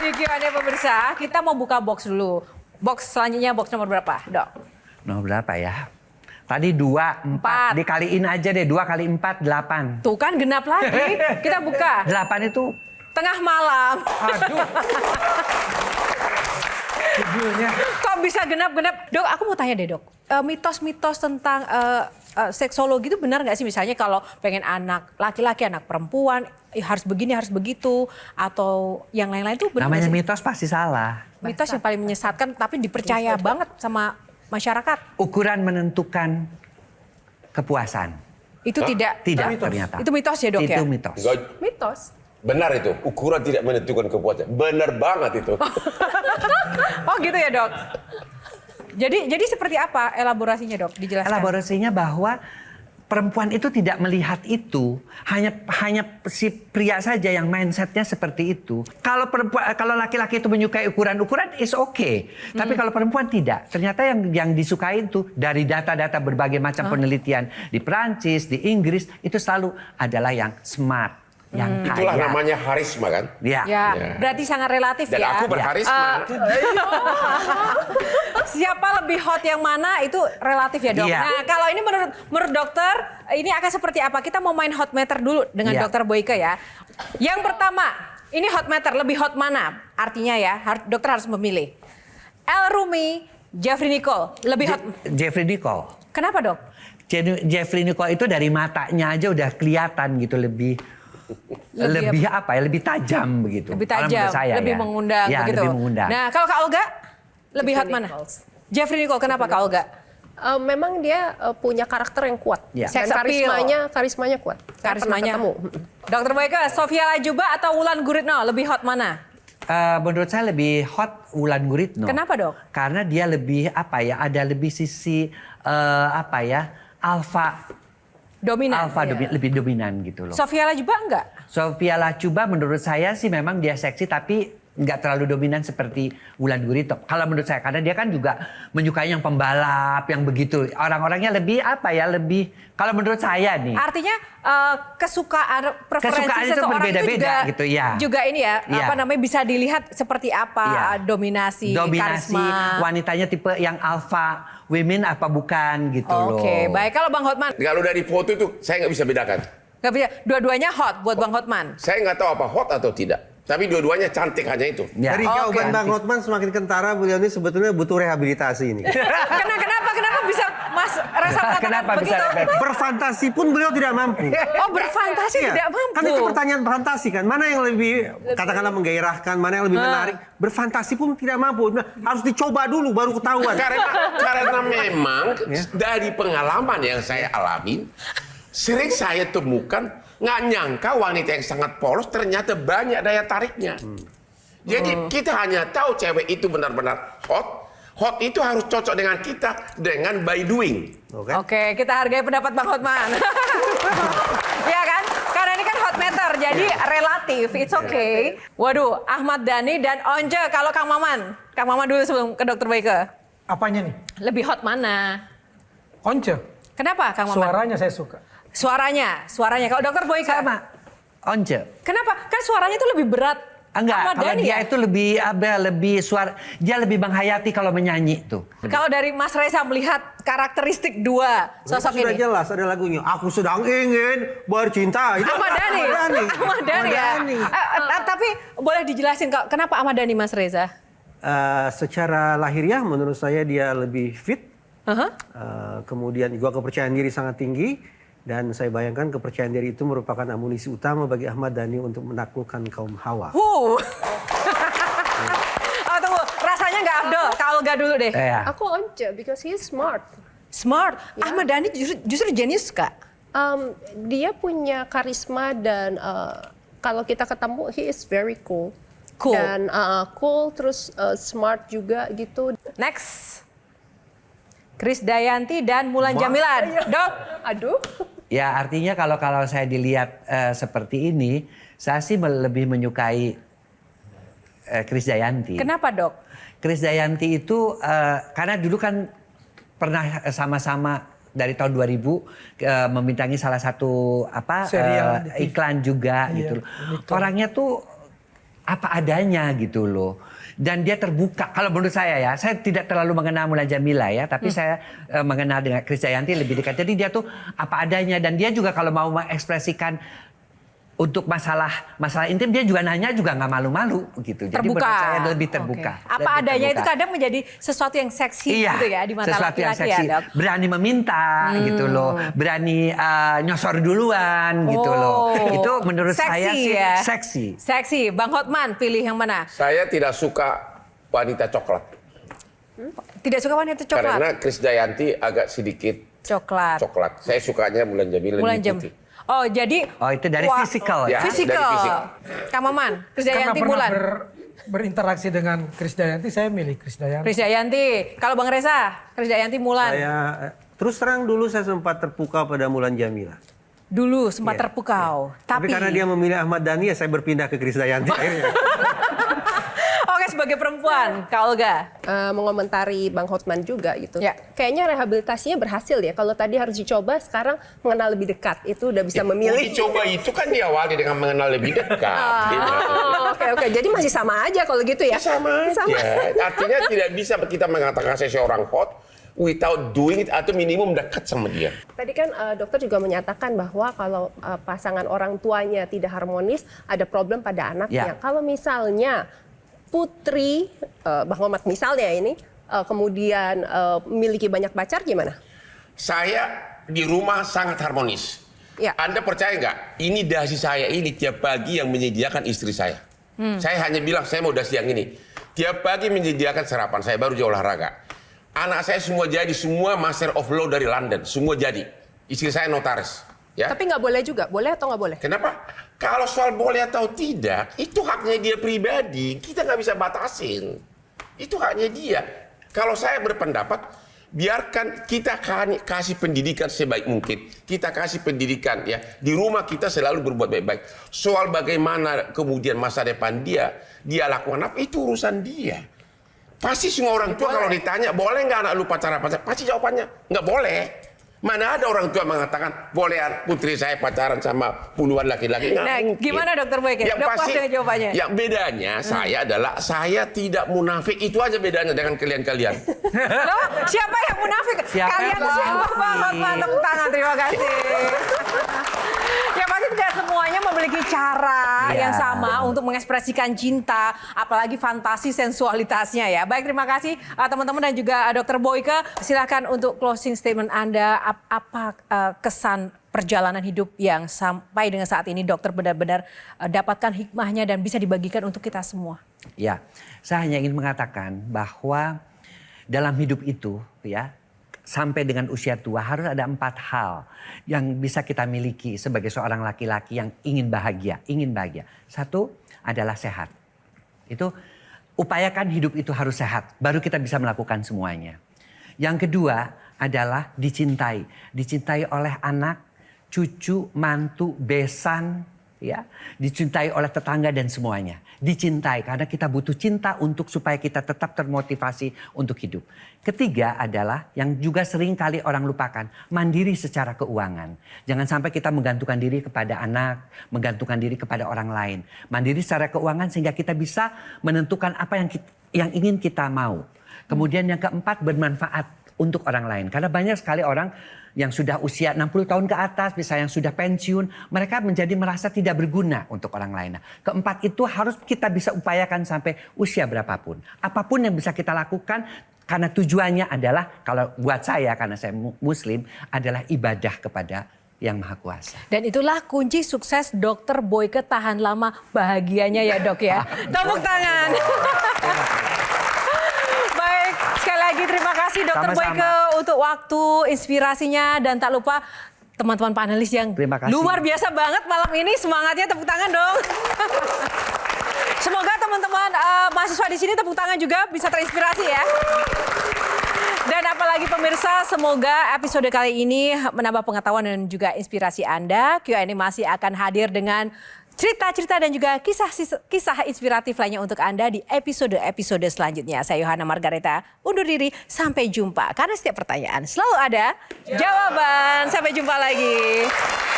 Demikiannya pemirsa, kita mau buka box dulu. Box selanjutnya box nomor berapa, Dok? Nomor berapa ya? Tadi 2, 4. Dikaliin aja deh, 2 kali 4, 8. Tuh kan genap lagi. Kita buka. 8 itu Tengah malam. aduh. Judulnya. Kok bisa genap-genap? Dok, aku mau tanya deh, Dok. Mitos-mitos tentang seksologi itu benar nggak sih? Misalnya kalau pengen anak laki-laki, anak perempuan, harus begini, harus begitu. Atau yang lain-lain itu benar Namanya nggak sih? mitos pasti salah. Mitos yang paling menyesatkan tapi dipercaya banget sama masyarakat. Ukuran menentukan kepuasan. Itu tidak Ternyata. Itu mitos ya, Dok, ya? Itu mitos. Enggak, Mitos. benar itu. Ukuran tidak menentukan kepuasan. Benar banget itu. Oh gitu ya, Dok. Jadi seperti apa elaborasinya, Dok? Dijelaskan. Elaborasinya bahwa perempuan itu tidak melihat itu, hanya si pria saja yang mindsetnya seperti itu. Kalau laki-laki itu menyukai ukuran-ukuran is okay, tapi kalau perempuan tidak. Ternyata yang disukai itu dari data-data berbagai macam penelitian di Perancis, di Inggris itu selalu adalah yang smart, yang Itulah kaya. namanya harisma kan. Ya. Ya, berarti sangat relatif Dan ya. aku berharisma. Siapa lebih hot yang mana itu relatif ya, Dok. Iya. Nah, kalau ini menurut dokter, ini akan seperti apa? Kita mau main hot meter dulu dengan Iya. Dokter Boyke ya. Yang pertama, ini hot meter lebih hot mana? Artinya ya, dokter harus memilih. El Rumi, Jeffrey Nicole, lebih hot. Jeffrey Nicole. Kenapa, Dok? Jeffrey Nicole itu dari matanya aja udah kelihatan gitu lebih apa ya, lebih tajam begitu. Lebih Kalau tajam, menurut saya, lebih ya. mengundang Ya, begitu. lebih mengundang. Nah, kalau Kak Olga lebih hot mana? Jeffrey Nicole, kenapa Kak Olga? Memang dia punya karakter yang kuat. Ya. Dan Sex appeal. karismanya kuat. Saya pernah Karismanya. ketemu. Dokter Boyke, Sofia Lajuba atau Wulan Guritno lebih hot mana? Menurut saya lebih hot Wulan Guritno. Kenapa, Dok? Karena dia lebih apa ya? Ada lebih sisi apa ya? Alfa Dominan. lebih dominan gitu loh. Sofia Lajuba enggak? Sofia Lajuba menurut saya sih memang dia seksi tapi nggak terlalu dominan seperti Wulan Guritno. Kalau menurut saya karena dia kan juga menyukai yang pembalap yang begitu. Orang-orangnya lebih apa ya? Lebih kalau menurut saya nih. Artinya preferensi Kesukaan itu seseorang itu berbeda-beda juga, gitu, ya. juga ini ya, Iya. apa namanya bisa dilihat seperti apa Iya. dominasi, Dominasi karisma. wanitanya tipe yang alpha women apa bukan gitu loh. Oke, baik. Kalau Bang Hotman, Kalau dari foto itu saya nggak bisa bedakan. nggak bisa. Dua-duanya hot buat Bang Hotman. Saya nggak tahu apa hot atau tidak. Tapi dua-duanya cantik hanya itu. Ya. Dari jawaban Oke. Bang Hotman semakin kentara beliau ini sebetulnya butuh rehabilitasi ini. Kenapa bisa Mas Reza mengatakan Kenapa bisa begitu? refleks? Berfantasi pun beliau tidak mampu. Oh, berfantasi Iya. tidak mampu. Kan itu pertanyaan fantasi kan. Mana yang lebih katakanlah menggairahkan, mana yang lebih menarik. Berfantasi pun tidak mampu. Nah, harus dicoba dulu baru ketahuan. Karena memang dari pengalaman yang saya alami, sering saya temukan nggak nyangka wanita yang sangat polos ternyata banyak daya tariknya. Jadi kita hanya tahu cewek itu benar-benar hot. Hot itu harus cocok dengan kita dengan by doing. Oke, kita hargai pendapat Bang Hotman. Ya kan? Karena ini kan hot meter, jadi relatif, it's okay. Waduh, Ahmad Dhani dan Once, kalau Kang Maman. Kang Maman dulu sebelum ke Dokter Boyke. Apanya nih? Lebih hot mana? Once. Kenapa Kang Maman? Suaranya saya suka. Suaranya. Kalau Dokter Boyke? Sama. Once. Kenapa? Kan suaranya itu lebih berat. Enggak, Ahmad kalau Dhani dia ya? itu lebih suara, dia lebih menghayati kalau menyanyi tuh. Kalau dari Mas Reza melihat karakteristik dua sosok Sudah ini. jelas ada lagunya. Aku sedang ingin bercinta. Itu Ahmad Dhani. Ahmad Dhani ya. Tapi boleh dijelasin kenapa Ahmad Dhani, Mas Reza? Secara lahiriah menurut saya dia lebih fit. Uh-huh. Kemudian juga kepercayaan diri sangat tinggi. Dan saya bayangkan kepercayaan diri itu merupakan amunisi utama bagi Ahmad Dhani untuk menaklukkan kaum Hawa. Oh, tunggu. Rasanya nggak Abdul. Kak Olga dulu deh. Ya. Aku Once because he's smart. Smart. Ya. Ahmad Dhani justru jenius, Kak. Dia punya karisma dan kalau kita ketemu he is very cool. Cool. Dan cool terus smart juga gitu. Next. Krisdayanti dan Mulan Jamilan. Dok. Aduh. Ya artinya kalau saya dilihat seperti ini, saya sih lebih menyukai Krisdayanti. Kenapa, Dok? Krisdayanti itu karena dulu kan pernah sama-sama dari tahun 2000 membintangi salah satu Serial iklan juga Iya, gitu. betul. Orangnya tuh apa adanya gitu loh. Dan dia terbuka. Kalau menurut saya tidak terlalu mengenal Mulan Jamila ya, tapi saya mengenal dengan Krisdayanti lebih dekat. Jadi dia tuh apa adanya, dan dia juga kalau mau mengekspresikan untuk masalah intim, dia juga nanya juga nggak malu-malu gitu. Jadi Terbuka. menurut saya lebih terbuka. Oke. Apa Lebih adanya terbuka. itu kadang menjadi sesuatu yang seksi gitu ya di mata sesuatu yang laki-laki ya, seksi. Dok. Berani meminta gitu loh, berani nyosor duluan gitu loh. Itu menurut Seksi saya sih ya? seksi. Seksi. Bang Hotman pilih yang mana? Saya tidak suka wanita coklat. Tidak suka wanita coklat? Karena Krisdayanti agak sedikit Coklat. coklat. Saya sukanya Mulan Jamila Mulan lebih Jam. putih. Oh jadi. Oh, itu dari physical ya? Physical. Dari fisik. Kang Maman, Karena Krisdayanti pernah Mulan. berinteraksi dengan Krisdayanti, saya milih Krisdayanti. Krisdayanti. Kalau Bang Reza, Krisdayanti Mulan. Saya terus terang dulu saya sempat terpukau pada Mulan Jamila. Dulu sempat Iya, terpukau. Tapi karena dia memilih Ahmad Dhani, ya saya berpindah ke Krisdayanti akhirnya. Oke, sebagai perempuan, Kak Olga. Mengomentari Bang Hotman juga gitu. Ya. Kayaknya rehabilitasinya berhasil ya. Kalau tadi harus dicoba, sekarang mengenal lebih dekat. Itu udah bisa memilih. Uji coba itu kan diawali dengan mengenal lebih dekat. gitu. Oke. Jadi masih sama aja kalau gitu ya? Sama aja. Artinya tidak bisa kita mengatakan seseorang hot without doing it atau minimum dekat sama dia. Tadi kan dokter juga menyatakan bahwa kalau pasangan orang tuanya tidak harmonis, ada problem pada anaknya. Ya. Kalau misalnya putri, Bang Mamat misalnya ini, kemudian memiliki banyak pacar, gimana? Saya di rumah sangat harmonis. Ya. Anda percaya nggak? Ini dasi saya ini tiap pagi yang menyediakan istri saya. Saya hanya bilang saya mau dasi yang ini. Tiap pagi menyediakan sarapan. Saya baru jauh olahraga. Anak saya semua jadi, semua Master of Law dari London. Semua jadi. Istri saya notaris. Ya. Tapi nggak boleh juga, boleh atau nggak boleh? Kenapa? Kalau soal boleh atau tidak, itu haknya dia pribadi. Kita nggak bisa batasin. Itu haknya dia. Kalau saya berpendapat, biarkan kita kasih pendidikan sebaik mungkin. Kita kasih pendidikan ya. Di rumah kita selalu berbuat baik-baik. Soal bagaimana kemudian masa depan dia lakukan apa, itu urusan dia. Pasti semua orang tua kalau ditanya, boleh nggak anak lu pacaran? Pasti jawabannya, nggak boleh. Mana ada orang tua mengatakan, boleh putri saya pacaran sama puluhan laki-laki? Nah, gimana Dokter Boyke? Yang Udah pasti, puas dengan jawabannya? yang bedanya saya adalah, saya tidak munafik. Itu aja bedanya dengan kalian-kalian. Loh, siapa yang munafik? Siapa Kalian yang siapa? munafik? Bang Hotman, tepuk tangan, terima kasih. Ya pasti tidak semuanya memiliki cara Ya. yang sama untuk mengekspresikan cinta, apalagi fantasi sensualitasnya ya. Baik, terima kasih teman-teman dan juga Dokter Boyke. Silakan untuk closing statement Anda, apa kesan perjalanan hidup yang sampai dengan saat ini dokter benar-benar dapatkan hikmahnya dan bisa dibagikan untuk kita semua. Ya, saya hanya ingin mengatakan bahwa dalam hidup itu ya, sampai dengan usia tua harus ada 4 hal yang bisa kita miliki sebagai seorang laki-laki yang ingin bahagia. 1 adalah sehat. Itu upayakan hidup itu harus sehat, baru kita bisa melakukan semuanya. Yang kedua adalah dicintai. Dicintai oleh anak, cucu, mantu, besan, ya, dicintai oleh tetangga dan semuanya. Dicintai karena kita butuh cinta untuk supaya kita tetap termotivasi untuk hidup. Ketiga adalah yang juga sering kali orang lupakan, mandiri secara keuangan. Jangan sampai kita menggantungkan diri kepada anak, menggantungkan diri kepada orang lain. Mandiri secara keuangan sehingga kita bisa menentukan apa yang ingin kita mau. Kemudian yang keempat, bermanfaat untuk orang lain. Karena banyak sekali orang yang sudah usia 60 tahun ke atas, misalnya yang sudah pensiun, mereka menjadi merasa tidak berguna untuk orang lain. Nah, keempat itu harus kita bisa upayakan sampai usia berapapun. Apapun yang bisa kita lakukan, karena tujuannya adalah, kalau buat saya, karena saya muslim, adalah ibadah kepada Yang Maha Kuasa. Dan itulah kunci sukses Dokter Boyke tahan lama bahagianya ya dok ya. Tepuk tangan. Baik, sekali lagi terima kasih Dokter Sama-sama. Boyke untuk waktu, inspirasinya, dan tak lupa teman-teman panelis yang Terima kasih. luar biasa banget malam ini. Semangatnya tepuk tangan dong. Semoga teman-teman mahasiswa di sini tepuk tangan juga bisa terinspirasi ya. Dan apalagi pemirsa, semoga episode kali ini menambah pengetahuan dan juga inspirasi Anda. Q&A masih akan hadir dengan cerita-cerita dan juga kisah inspiratif lainnya untuk Anda di episode-episode selanjutnya. Saya Yohana Margareta, undur diri, sampai jumpa. Karena setiap pertanyaan selalu ada jawaban. Sampai jumpa lagi.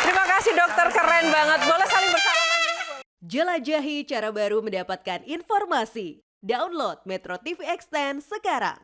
Terima kasih dokter, keren banget. Boleh saling bersalaman. Jelajahi cara baru mendapatkan informasi. Download Metro TV Extend sekarang.